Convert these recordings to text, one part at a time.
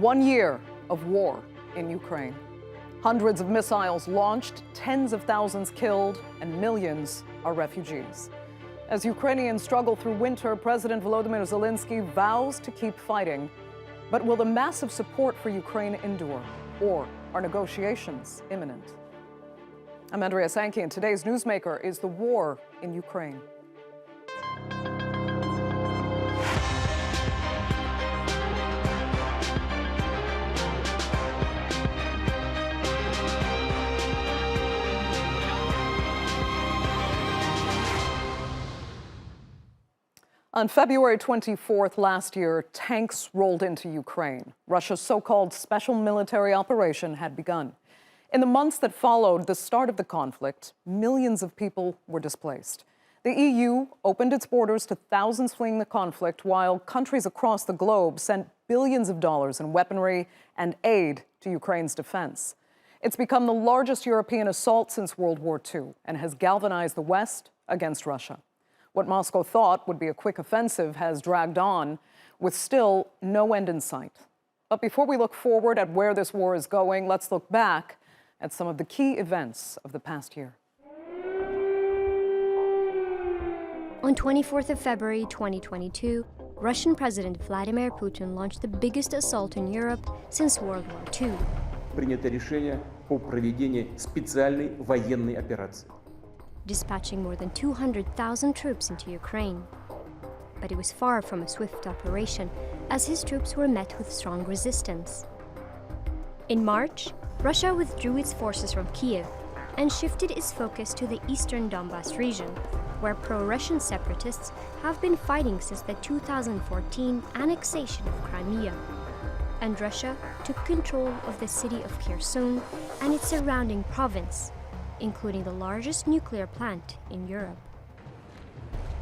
1 year of war in Ukraine. Hundreds of missiles launched, tens of thousands killed, and millions are refugees. As Ukrainians struggle through winter, President Volodymyr Zelenskyy vows to keep fighting. But will the massive support for Ukraine endure? Or are negotiations imminent? I'm Andrea Sankey, and today's newsmaker is the war in Ukraine. On February 24th last year, tanks rolled into Ukraine. Russia's so-called special military operation had begun. In the months that followed the start of the conflict, millions of people were displaced. The EU opened its borders to thousands fleeing the conflict, while countries across the globe sent billions of dollars in weaponry and aid to Ukraine's defense. It's become the largest European assault since World War II and has galvanized the West against Russia. What Moscow thought would be a quick offensive has dragged on, with still no end in sight. But before we look forward at where this war is going, let's look back at some of the key events of the past year. On 24th of February 2022, Russian President Vladimir Putin launched the biggest assault in Europe since World War II. Принято решение о проведении специальной военной операции. Dispatching more than 200,000 troops into Ukraine. But it was far from a swift operation, as his troops were met with strong resistance. In March, Russia withdrew its forces from Kiev and shifted its focus to the eastern Donbas region, where pro-Russian separatists have been fighting since the 2014 annexation of Crimea. And Russia took control of the city of Kherson and its surrounding province, including the largest nuclear plant in Europe.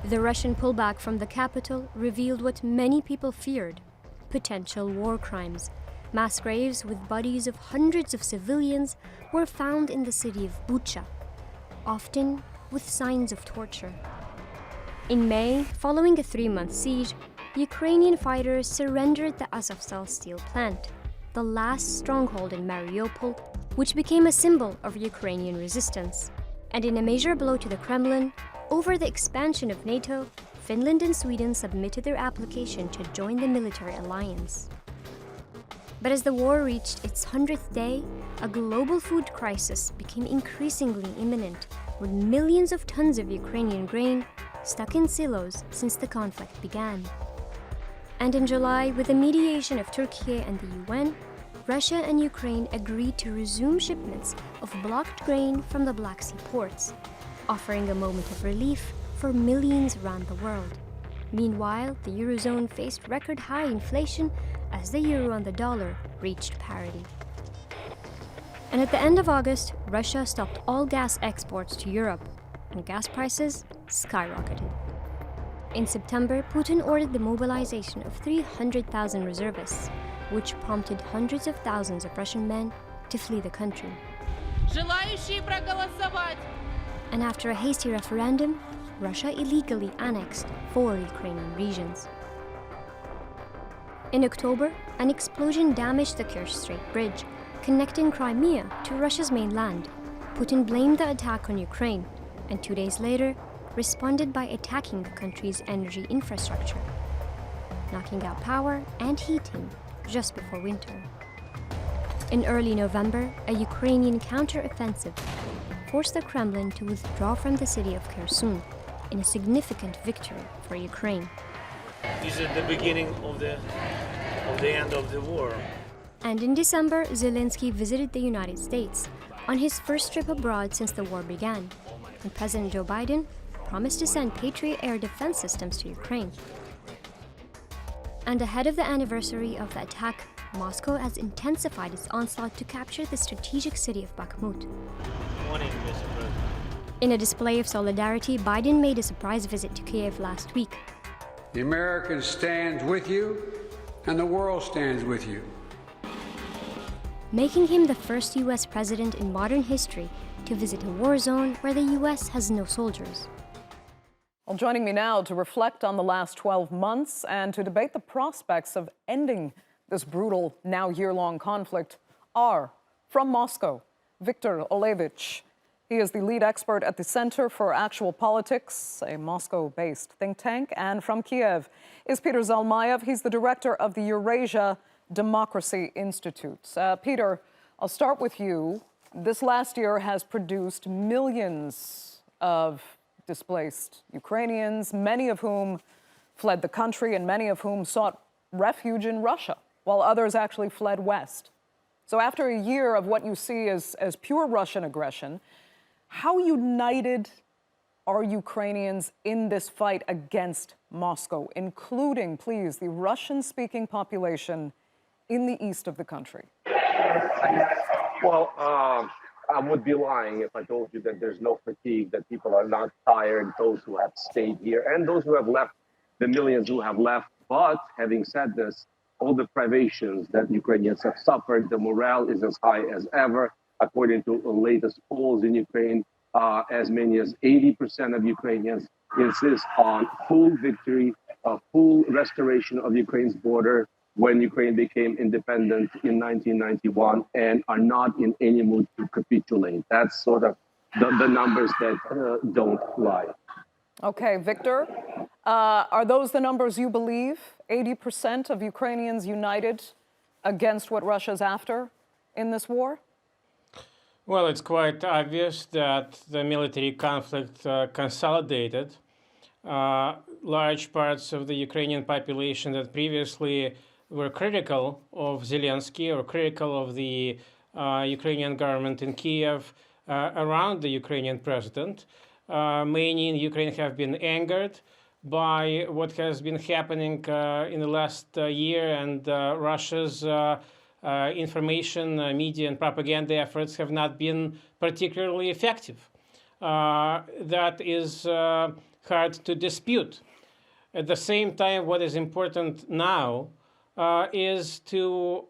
The Russian pullback from the capital revealed what many people feared: potential war crimes. Mass graves with bodies of hundreds of civilians were found in the city of Bucha, often with signs of torture. In May, following a 3-month siege, Ukrainian fighters surrendered the Azovstal steel plant, the last stronghold in Mariupol, which became a symbol of Ukrainian resistance. And in a major blow to the Kremlin, over the expansion of NATO, Finland and Sweden submitted their application to join the military alliance. But as the war reached its 100th day, a global food crisis became increasingly imminent, with millions of tons of Ukrainian grain stuck in silos since the conflict began. And in July, with the mediation of Turkey and the UN, Russia and Ukraine agreed to resume shipments of blocked grain from the Black Sea ports, offering a moment of relief for millions around the world. Meanwhile, the Eurozone faced record-high inflation as the euro and the dollar reached parity. And at the end of August, Russia stopped all gas exports to Europe, and gas prices skyrocketed. In September, Putin ordered the mobilization of 300,000 reservists, which prompted hundreds of thousands of Russian men to flee the country. And after a hasty referendum, Russia illegally annexed 4 Ukrainian regions. In October, an explosion damaged the Kerch Strait Bridge, connecting Crimea to Russia's mainland. Putin blamed the attack on Ukraine, and 2 days later, responded by attacking the country's energy infrastructure, knocking out power and heating just before winter. In early November, a Ukrainian counter-offensive forced the Kremlin to withdraw from the city of Kherson in a significant victory for Ukraine. This is the beginning of the end of the war. And in December, Zelenskyy visited the United States on his first trip abroad since the war began, and President Joe Biden promised to send Patriot air defense systems to Ukraine. And ahead of the anniversary of the attack, Moscow has intensified its onslaught to capture the strategic city of Bakhmut. Morning, Mr. President. In a display of solidarity, Biden made a surprise visit to Kiev last week. The Americans stand with you, and the world stands with you. Making him the first U.S. president in modern history to visit a war zone where the U.S. has no soldiers. Well, joining me now to reflect on the last 12 months and to debate the prospects of ending this brutal, now year-long conflict are from Moscow, Viktor Olevich. He is the lead expert at the Center for Actual Politics, a Moscow-based think tank. And from Kiev is Peter Zalmayev. He's the director of the Eurasia Democracy Institute. Peter, I'll start with you. This last year has produced millions of displaced Ukrainians, many of whom fled the country and many of whom sought refuge in Russia, while others actually fled west. So after a year of what you see as pure Russian aggression, how united are Ukrainians in this fight against Moscow, including, please, the Russian-speaking population in the east of the country? Well, I would be lying if I told you that there's no fatigue, that people are not tired, those who have stayed here and those who have left, the millions who have left. But having said this, all the privations that Ukrainians have suffered, the morale is as high as ever. According to the latest polls in Ukraine, as many as 80% of Ukrainians insist on full victory, full restoration of Ukraine's border when Ukraine became independent in 1991, and are not in any mood to capitulate. That's sort of the numbers that don't lie. Okay, Victor, are those the numbers you believe? 80% of Ukrainians united against what Russia's after in this war? Well, it's quite obvious that the military conflict consolidated large parts of the Ukrainian population that previously were critical of Zelenskyy or critical of the Ukrainian government in Kiev around the Ukrainian president. Many in Ukraine have been angered by what has been happening in the last year, and Russia's information, media, and propaganda efforts have not been particularly effective. That is hard to dispute. At the same time, what is important now is to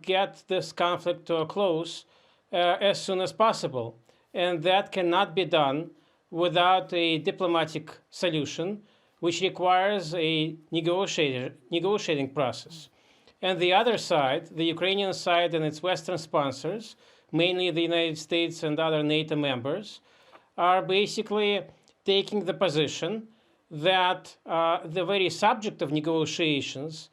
get this conflict to a close as soon as possible. And that cannot be done without a diplomatic solution, which requires a negotiating process. And the other side, the Ukrainian side and its Western sponsors, mainly the United States and other NATO members, are basically taking the position that the very subject of negotiations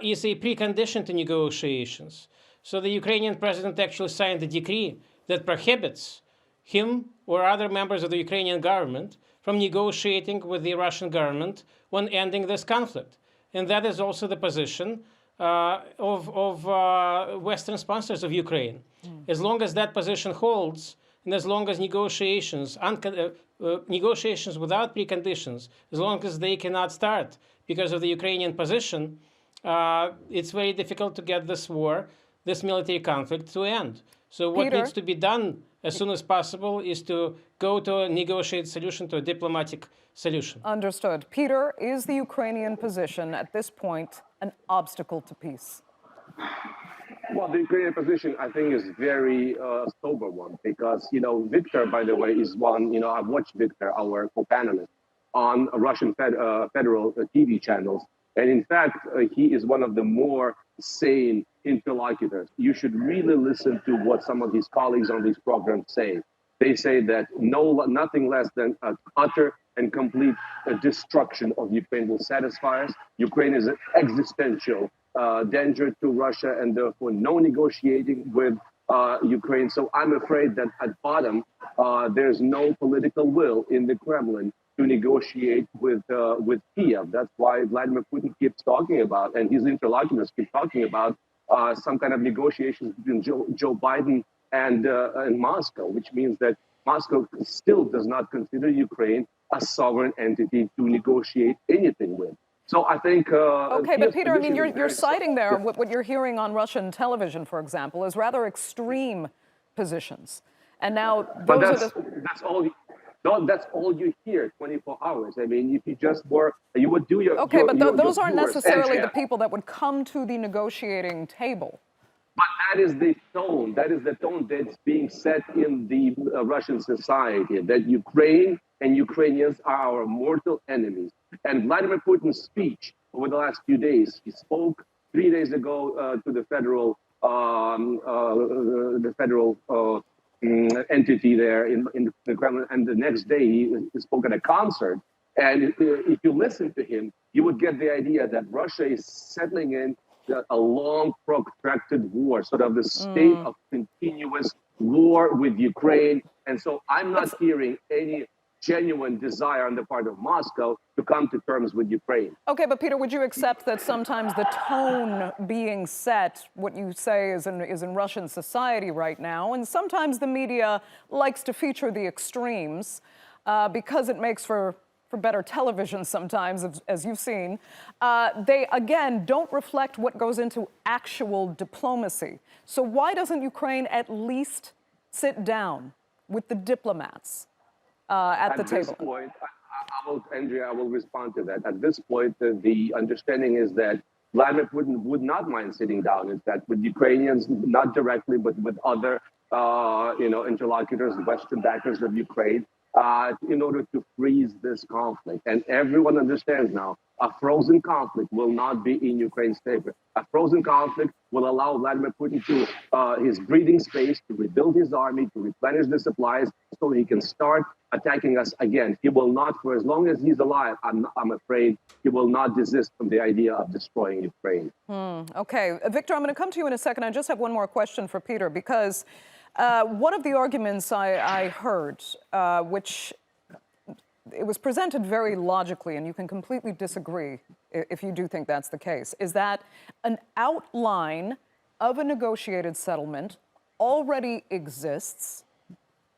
is a precondition to negotiations. So the Ukrainian president actually signed a decree that prohibits him or other members of the Ukrainian government from negotiating with the Russian government when ending this conflict. And that is also the position of Western sponsors of Ukraine. As long as that position holds, and as long as negotiations without preconditions, as long as they cannot start because of the Ukrainian position, it's very difficult to get this war, this military conflict, to end. So what Peter? needs to be done as soon as possible is to go to a negotiated solution, to a diplomatic solution. Understood. Peter, is the Ukrainian position at this point an obstacle to peace? Well, the Ukrainian position, I think, is very sober one because, Victor, by the way, is one, I've watched Victor, our co-panelist, on Russian federal TV channels. And in fact, he is one of the more sane interlocutors. You should really listen to what some of his colleagues on these programs say. They say that nothing less than utter and complete destruction of Ukraine will satisfy us. Ukraine is an existential danger to Russia, and therefore no negotiating with Ukraine. So I'm afraid that at bottom, there's no political will in the Kremlin to negotiate with Kiev. That's why Vladimir Putin keeps talking about, and his interlocutors keep talking about, some kind of negotiations between Joe Biden and Moscow, which means that Moscow still does not consider Ukraine a sovereign entity to negotiate anything with. So I think... okay, but Peter, I mean, you're citing there what you're hearing on Russian television, for example, is rather extreme positions. And now those that's all you hear 24 hours. I mean, if you just were, you would do your... Okay, but those aren't viewers necessarily the people that would come to the negotiating table. But that is the tone. That is the tone that's being set in the Russian society, that Ukraine and Ukrainians are our mortal enemies. And Vladimir Putin's speech over the last few days, he spoke 3 days ago to the federal entity there in the Kremlin, and the next day he spoke at a concert. And if you listen to him, you would get the idea that Russia is settling in a long, protracted war, sort of the state of continuous war with Ukraine. And so I'm not hearing any genuine desire on the part of Moscow to come to terms with Ukraine. Okay, but Peter, would you accept that sometimes the tone being set, what you say is in Russian society right now, and sometimes the media likes to feature the extremes because it makes for better television sometimes, as you've seen, they, again, don't reflect what goes into actual diplomacy. So why doesn't Ukraine at least sit down with the diplomats at the table? At this point, Andrea, I will respond to that. At this point, the understanding is that Vladimir Putin would not mind sitting down, in fact, with Ukrainians, not directly, but with other, interlocutors, Western backers of Ukraine, in order to freeze this conflict. And everyone understands now a frozen conflict will not be in Ukraine's favor. A frozen conflict will allow Vladimir Putin to his breathing space, to rebuild his army, to replenish the supplies, so he can start attacking us again. He will not, for as long as he's alive, I'm afraid, he will not desist from the idea of destroying Ukraine. Okay, Victor, I'm going to come to you in a second. I just have one more question for Peter, because one of the arguments I heard, which it was presented very logically, and you can completely disagree if you do think that's the case, is that an outline of a negotiated settlement already exists,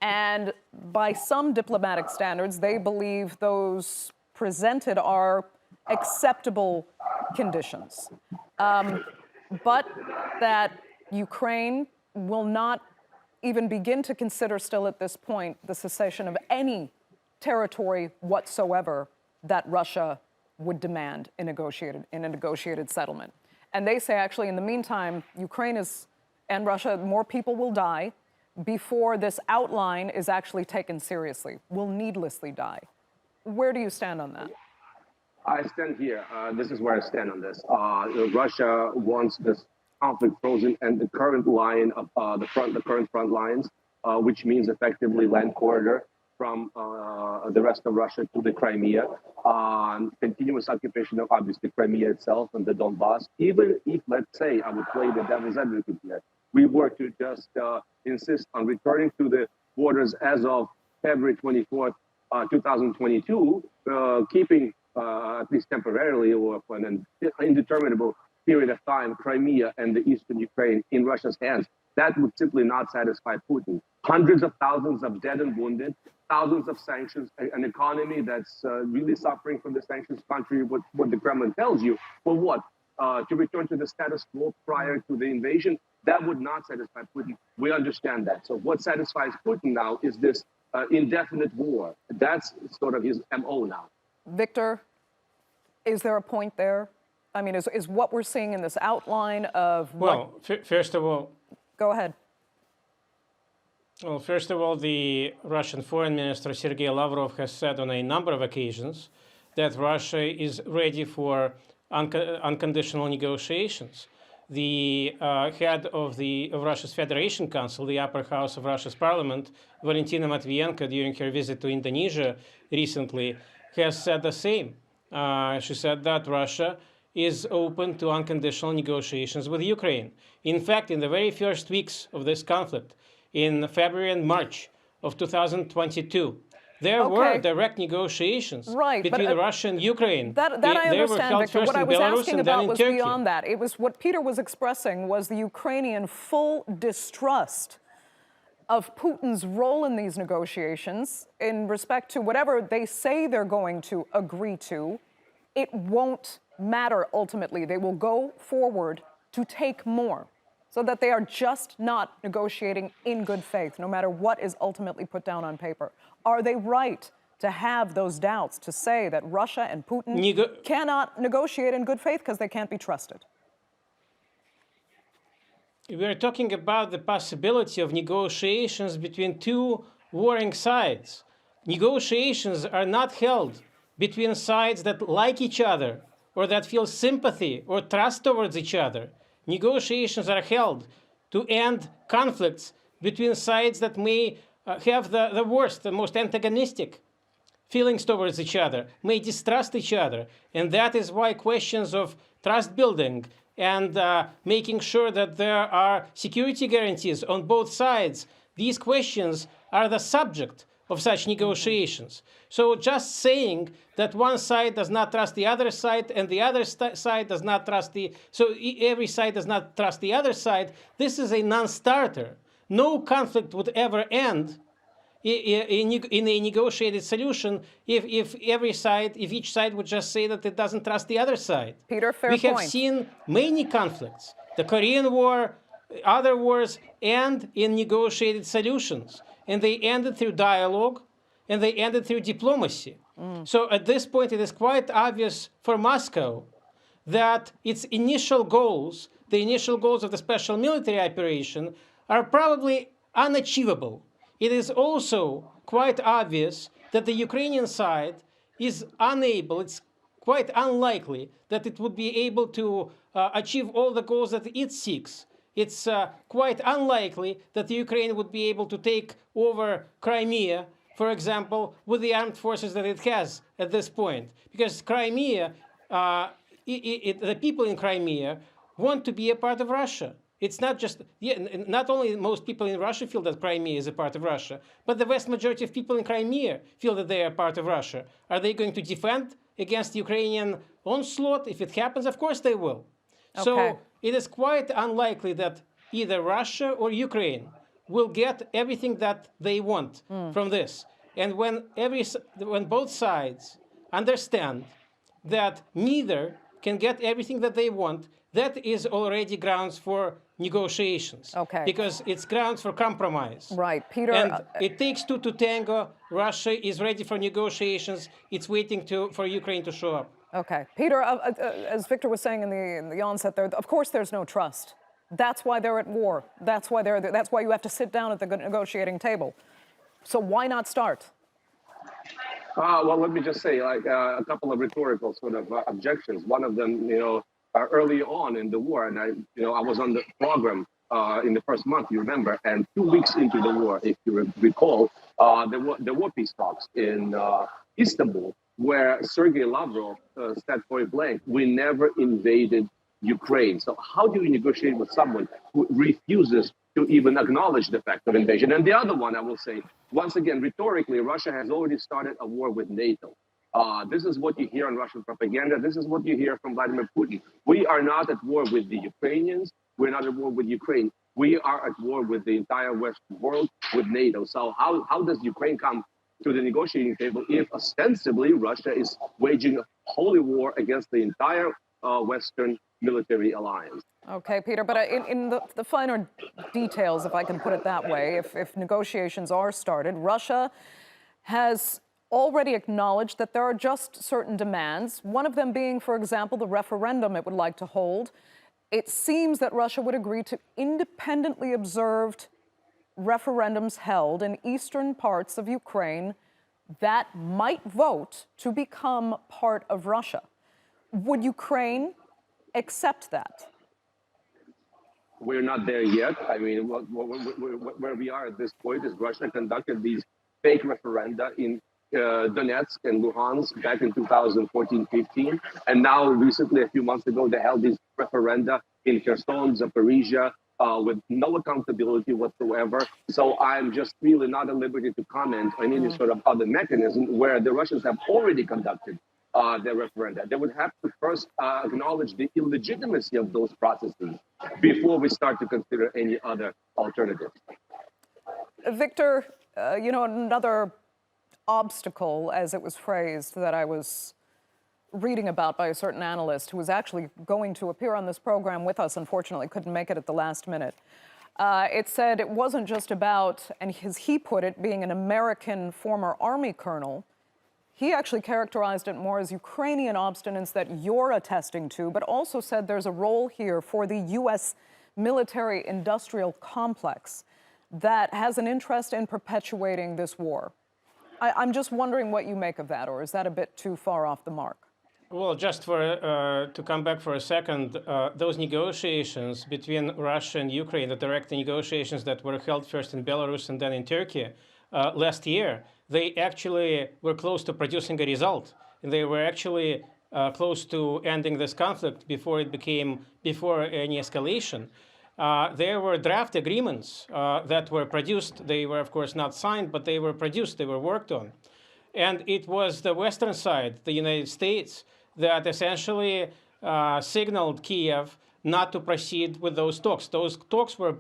and by some diplomatic standards, they believe those presented are acceptable conditions, but that Ukraine will not even begin to consider still at this point the cessation of any territory whatsoever that Russia would demand in a negotiated settlement. And they say, actually, in the meantime, Ukraine and Russia, more people will die before this outline is actually taken seriously, will needlessly die. Where do you stand on that? I stand here. This is where I stand on this. Russia wants this conflict frozen, and the current line of the current front lines, which means effectively land corridor from the rest of Russia to the Crimea, continuous occupation of obviously Crimea itself and the Donbass. Even if, let's say, I would play the devil's advocate here, we were to just insist on returning to the borders as of February 24th, 2022, keeping at least temporarily or for an indeterminable period of time, Crimea and the eastern Ukraine in Russia's hands, that would simply not satisfy Putin. Hundreds of thousands of dead and wounded, thousands of sanctions, an economy that's really suffering from the sanctions, contrary to what the Kremlin tells you. For what? To return to the status quo prior to the invasion? That would not satisfy Putin. We understand that. So what satisfies Putin now is this indefinite war. That's sort of his MO now. Victor, is there a point there? I mean, is what we're seeing in this outline of Well, first of all... Go ahead. Well, first of all, the Russian Foreign Minister Sergei Lavrov has said on a number of occasions that Russia is ready for unconditional negotiations. The head of Russia's Federation Council, the upper house of Russia's parliament, Valentina Matvienko, during her visit to Indonesia recently, has said the same. She said that Russia is open to unconditional negotiations with Ukraine. In fact, in the very first weeks of this conflict, in February and March of 2022, there were direct negotiations between Russia and Ukraine. That I understand, Victor. What I was asking about was beyond that. It was what Peter was expressing was the Ukrainian full distrust of Putin's role in these negotiations in respect to whatever they say they're going to agree to. It won't matter ultimately. They will go forward to take more, so that they are just not negotiating in good faith, no matter what is ultimately put down on paper. Are they right to have those doubts, to say that Russia and Putin cannot negotiate in good faith because they can't be trusted? We're talking about the possibility of negotiations between two warring sides. Negotiations are not held between sides that like each other or that feel sympathy or trust towards each other. Negotiations are held to end conflicts between sides that may have the worst, the most antagonistic feelings towards each other, may distrust each other. And that is why questions of trust building and making sure that there are security guarantees on both sides, these questions are the subject of such negotiations. So just saying that one side does not trust the other side and the other side does not trust every side does not trust the other side, this is a non-starter. No conflict would ever end in a negotiated solution if each side would just say that it doesn't trust the other side. Peter, fair point. We have point. seen many conflicts, the Korean War, other wars, end in negotiated solutions. And they ended through dialogue, and they ended through diplomacy. So at this point, it is quite obvious for Moscow that its initial goals, the initial goals of the special military operation, are probably unachievable. It is also quite obvious that the Ukrainian side is unable, it's quite unlikely that it would be able to achieve all the goals that it seeks. It's quite unlikely that the Ukraine would be able to take over Crimea, for example, with the armed forces that it has at this point. Because Crimea, the people in Crimea want to be a part of Russia. It's not just, not only most people in Russia feel that Crimea is a part of Russia, but the vast majority of people in Crimea feel that they are part of Russia. Are they going to defend against Ukrainian onslaught? If it happens, of course they will. Okay. So it is quite unlikely that either Russia or Ukraine will get everything that they want from this. And when both sides understand that neither can get everything that they want, that is already grounds for negotiations. Okay. Because it's grounds for compromise. Right, Peter. And it takes two to tango. Russia is ready for negotiations. It's waiting for Ukraine to show up. Okay, Peter, as Victor was saying in the onset there, of course there's no trust. That's why they're at war. That's why that's why you have to sit down at the negotiating table. So why not start? Well, let me just say, a couple of rhetorical sort of objections. One of them, early on in the war, and I was on the program in the first month, you remember, and 2 weeks into the war, if you recall, there were peace talks in Istanbul, where Sergei Lavrov said point blank, we never invaded Ukraine. So how do you negotiate with someone who refuses to even acknowledge the fact of invasion? And the other one, I will say, once again, rhetorically, Russia has already started a war with NATO. This is what you hear on Russian propaganda. This is what you hear from Vladimir Putin. We are not at war with the Ukrainians. We're not at war with Ukraine. We are at war with the entire Western world, with NATO. So how does Ukraine come to the negotiating table if ostensibly Russia is waging a holy war against the entire Western military alliance? Okay, Peter, but in the finer details, if I can put it that way, if negotiations are started, Russia has already acknowledged that there are just certain demands, one of them being, for example, the referendum it would like to hold. It seems that Russia would agree to independently observed referendums held in eastern parts of Ukraine that might vote to become part of Russia. Would Ukraine accept that? We're not there yet. I mean, where we are at this point is Russia conducted these fake referenda in Donetsk and Luhansk back in 2014-15. And now recently, a few months ago, they held these referenda in Kherson, Zaporizhia, with no accountability whatsoever. So I'm just really not at liberty to comment on any sort of other mechanism where the Russians have already conducted their referenda. They would have to first acknowledge the illegitimacy of those processes before we start to consider any other alternatives. Victor, another obstacle, as it was phrased, that I was reading about by a certain analyst who was actually going to appear on this program with us, unfortunately couldn't make it at the last minute. It said it wasn't just about, and as he put it, being an American former Army colonel. He actually characterized it more as Ukrainian obstinance that you're attesting to, but also said there's a role here for the U.S. military-industrial complex that has an interest in perpetuating this war. I'm just wondering what you make of that, or is that a bit too far off the mark? Well, just to come back for a second, those negotiations between Russia and Ukraine, the direct negotiations that were held first in Belarus and then in Turkey last year, they actually were close to producing a result. And they were actually close to ending this conflict before any escalation. There were draft agreements that were produced. They were, of course, not signed, but they were produced, they were worked on. And it was the Western side, the United States, that essentially signaled Kiev not to proceed with those talks. Those talks were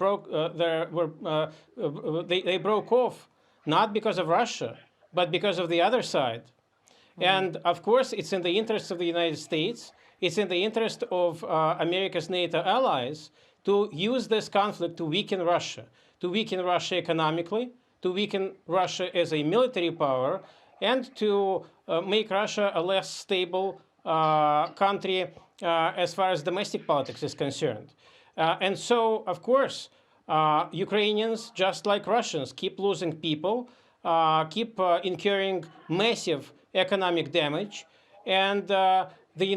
they broke off, not because of Russia, but because of the other side. And of course, it's in the interest of the United States, it's in the interest of America's NATO allies to use this conflict to weaken Russia economically, to weaken Russia as a military power, and to make Russia a less stable country as far as domestic politics is concerned. And so, of course, Ukrainians, just like Russians, keep losing people, keep incurring massive economic damage, and the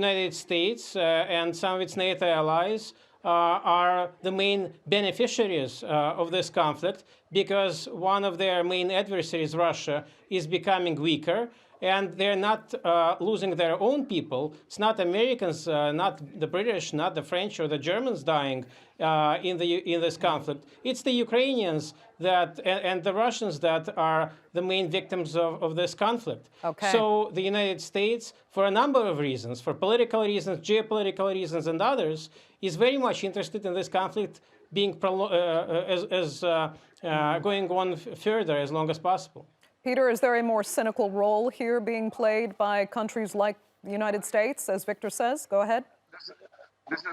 United States and some of its NATO allies are the main beneficiaries of this conflict, because one of their main adversaries, Russia, is becoming weaker, and they're not losing their own people. It's not Americans, not the British, not the French or the Germans dying in this conflict. It's the Ukrainians and the Russians that are the main victims of this conflict. Okay. So the United States, for a number of reasons, for political reasons, geopolitical reasons, and others, is very much interested in this conflict being going on further as long as possible. Peter, is there a more cynical role here being played by countries like the United States, as Victor says? Go ahead.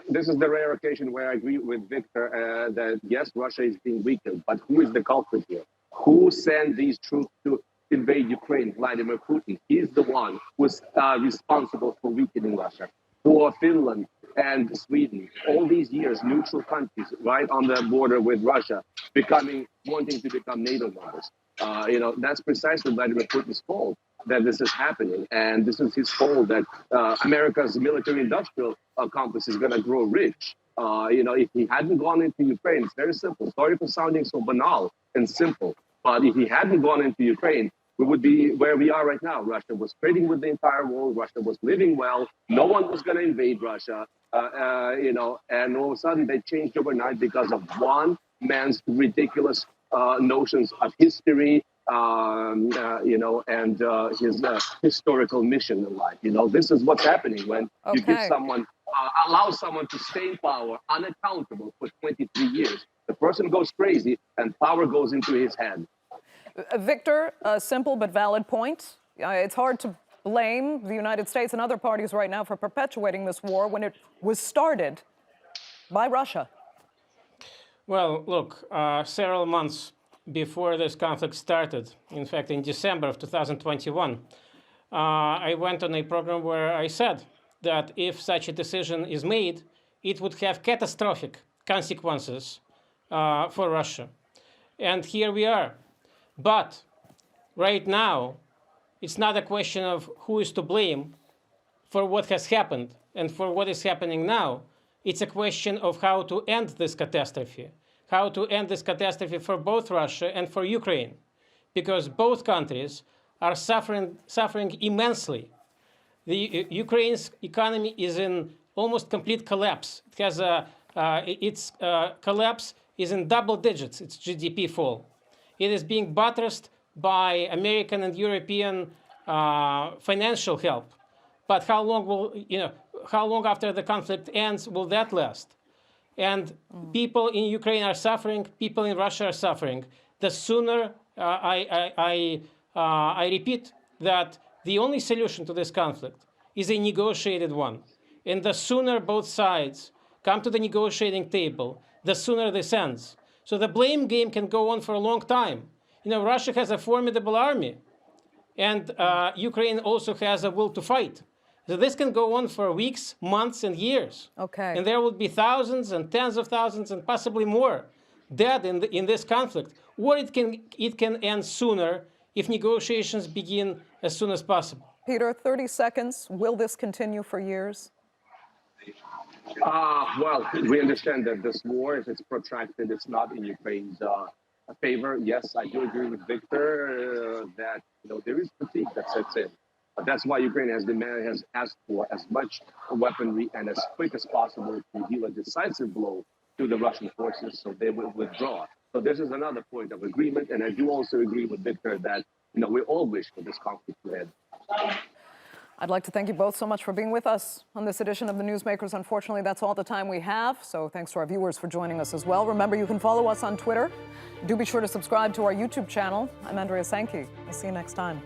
This is the rare occasion where I agree with Victor that, yes, Russia is being weakened, but who is the culprit here? Who sent these troops to invade Ukraine? Vladimir Putin. He's the one who's responsible for weakening Russia. For Finland and Sweden, all these years, neutral countries right on the border with Russia, wanting to become NATO members. That's precisely Vladimir Putin's fault that this is happening. And this is his fault that America's military-industrial complex is going to grow rich. If he hadn't gone into Ukraine, it's very simple. Sorry for sounding so banal and simple. But if he hadn't gone into Ukraine, we would be where we are right now. Russia was trading with the entire world. Russia was living well. No one was going to invade Russia. And all of a sudden they changed overnight because of one man's ridiculous notions of history, and his historical mission in life. This is what's happening when you give someone, allow someone to stay in power unaccountable for 23 years. The person goes crazy and power goes into his head. Victor, a simple but valid point. It's hard to blame the United States and other parties right now for perpetuating this war when it was started by Russia. Well, look, several months before this conflict started, in fact, in December of 2021, I went on a program where I said that if such a decision is made, it would have catastrophic consequences for Russia. And here we are. But right now, it's not a question of who is to blame for what has happened and for what is happening now. It's a question of how to end this catastrophe, for both Russia and for Ukraine, because both countries are suffering immensely. The Ukraine's economy is in almost complete collapse. It has its collapse is in double digits, its GDP fall. It is being buttressed by American and European financial help. But how long after the conflict ends will that last? And people in Ukraine are suffering, people in Russia are suffering. The sooner, I repeat that the only solution to this conflict is a negotiated one. And the sooner both sides come to the negotiating table, the sooner this ends. So the blame game can go on for a long time. Russia has a formidable army, and Ukraine also has a will to fight. So this can go on for weeks, months, and years. Okay. And there will be thousands and tens of thousands and possibly more dead in this conflict. Or it can end sooner if negotiations begin as soon as possible. Peter, 30 seconds. Will this continue for years? Well, we understand that this war, if it's protracted, it's not in Ukraine's favor. Yes, I do agree with Victor that there is fatigue that sets in. But that's why Ukraine has asked for as much weaponry and as quick as possible to deal a decisive blow to the Russian forces, so they will withdraw. So this is another point of agreement, and I do also agree with Victor that we all wish for this conflict to end. I'd like to thank you both so much for being with us on this edition of the Newsmakers. Unfortunately, that's all the time we have, so thanks to our viewers for joining us as well. Remember, you can follow us on Twitter. Do be sure to subscribe to our YouTube channel. I'm Andrea Sankey. I'll see you next time.